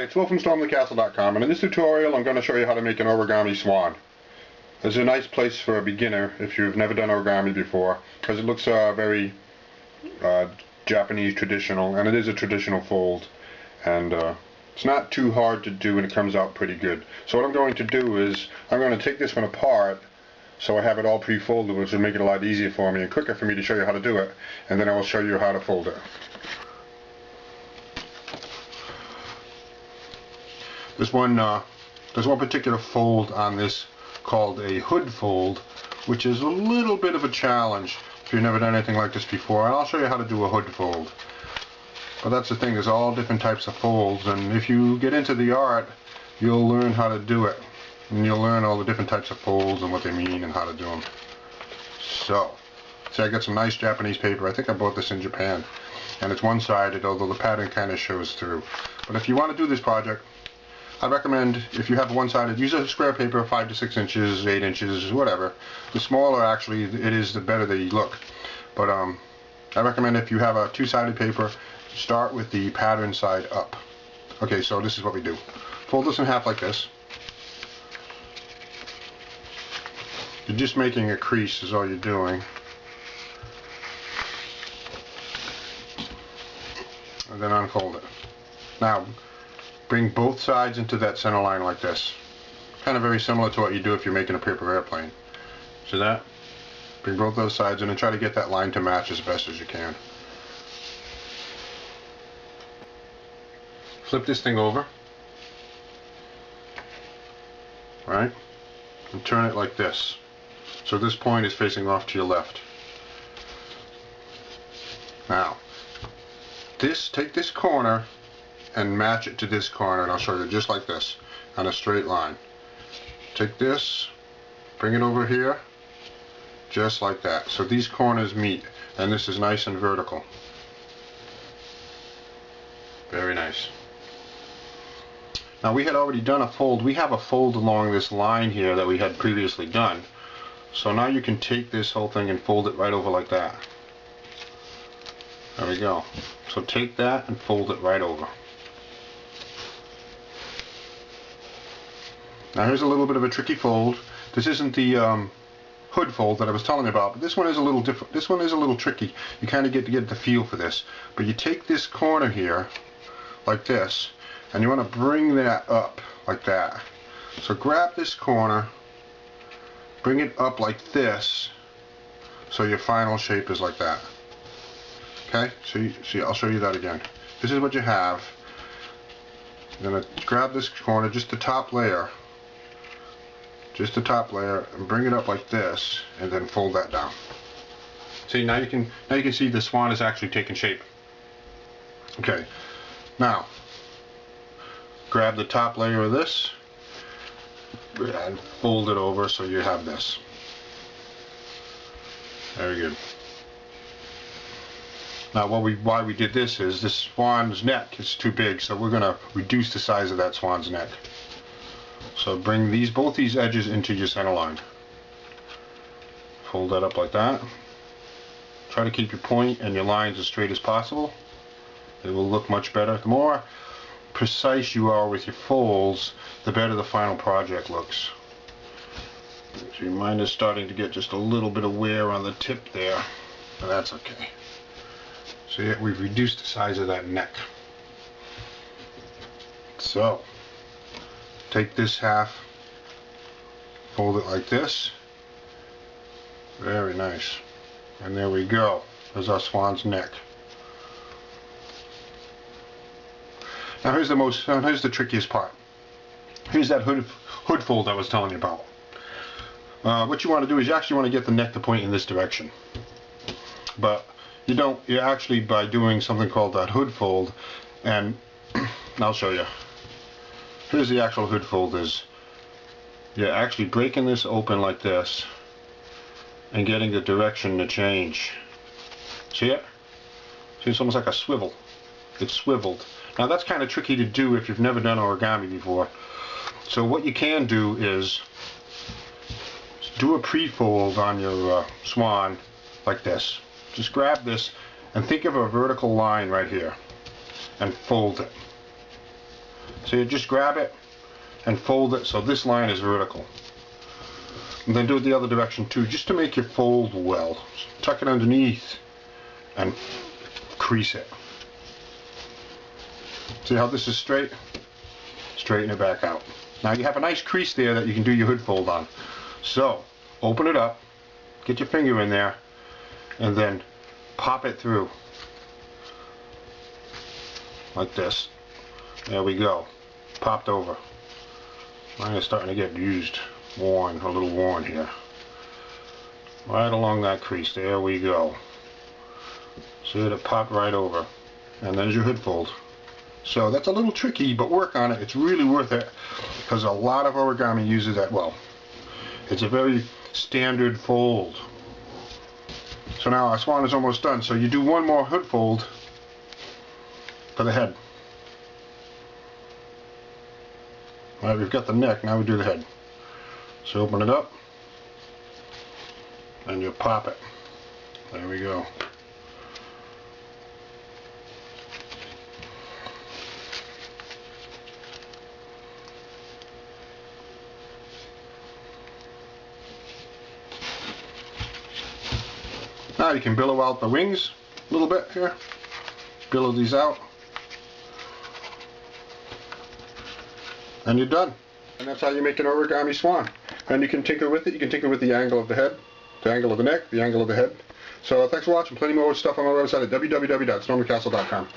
Hi, it's Will from StormTheCastle.com, and in this tutorial I'm going to show you how to make an origami swan. This is a nice place for a beginner if you've never done origami before, because it looks very Japanese traditional, and it is a traditional fold, and it's not too hard to do, and it comes out pretty good. So what I'm going to do is I'm going to take this one apart so I have it all pre-folded, which will make it a lot easier for me and quicker for me to show you how to do it, and then I will show you how to fold it. There's one particular fold on this called a hood fold, which is a little bit of a challenge if you've never done anything like this before, and I'll show you how to do a hood fold. But that's the thing, there's all different types of folds, and if you get into the art, you'll learn how to do it, and you'll learn all the different types of folds and what they mean and how to do them. So, see, I got some nice Japanese paper. I think I bought this in Japan, and it's one-sided, although the pattern kind of shows through. But if you want to do this project, I recommend, if you have one-sided, use a square paper, 5 to 6 inches, 8 inches, whatever. The smaller, actually, it is, the better they look. But I recommend if you have a two-sided paper, start with the pattern side up. Okay, so this is what we do. Fold this in half like this. You're just making a crease is all you're doing. And then unfold it. Now, bring both sides into that center line like this. Kind of very similar to what you do if you're making a paper airplane. See that? Bring both those sides in and try to get that line to match as best as you can. Flip this thing over. Right? And turn it like this. So this point is facing off to your left. Now, take this corner and match it to this corner, and I'll show you just like this on a straight line. Take this, bring it over here, just like that. So these corners meet, and this is nice and vertical. Very nice. Now we had already done a fold. We have a fold along this line here that we had previously done. So now you can take this whole thing and fold it right over like that. There we go. So take that and fold it right over. Now here's a little bit of a tricky fold. This isn't the hood fold that I was telling you about, but this one is a little different. This one is a little tricky. You kind of get to get the feel for this. But you take this corner here, like this, and you want to bring that up like that. So grab this corner, bring it up like this, so your final shape is like that. Okay? See, I'll show you that again. This is what you have. You're going to grab this corner, just the top layer, and bring it up like this, and then fold that down. See, now you can see the swan is actually taking shape. Okay, now grab the top layer of this and fold it over so you have this. Very good. Now why we did this is this swan's neck is too big, so we're going to reduce the size of that swan's neck. So bring both these edges into your center line. Fold that up like that. Try to keep your point and your lines as straight as possible. It will look much better. The more precise you are with your folds, the better the final project looks. So your mine is starting to get just a little bit of wear on the tip there, but that's okay. So yeah, we've reduced the size of that neck. So take this half, fold it like this. Very nice. And there we go. There's our swan's neck. Now here's the trickiest part. Here's that hood fold I was telling you about. What you want to do is you actually want to get the neck to point in this direction. But you don't. You actually, by doing something called that hood fold, and I'll show you. Here's the actual hood fold is. You're actually breaking this open like this and getting the direction to change. See it? See, it's almost like a swivel. It's swiveled. Now that's kind of tricky to do if you've never done origami before. So what you can do is do a pre-fold on your swan like this. Just grab this and think of a vertical line right here and fold it. So you just grab it and fold it so this line is vertical. And then do it the other direction too, just to make it fold well. Tuck it underneath and crease it. See how this is straight? Straighten it back out. Now you have a nice crease there that you can do your hood fold on. So open it up, get your finger in there, and then pop it through like this. There we go. Popped over. Mine is starting to get used, worn, a little worn here. Right along that crease. There we go. See it popped right over. And there's your hood fold. So that's a little tricky, but work on it. It's really worth it because a lot of origami uses that. Well, it's a very standard fold. So now our swan is almost done. So you do one more hood fold for the head. Alright, we've got the neck, now we do the head. So open it up, and you pop it. There we go. Now you can billow out the wings a little bit here. Billow these out. And you're done. And that's how you make an origami swan. And you can tinker with it. You can tinker with the angle of the head, the angle of the neck, the angle of the head. So thanks for watching. Plenty more stuff on my website at www.stormcastle.com.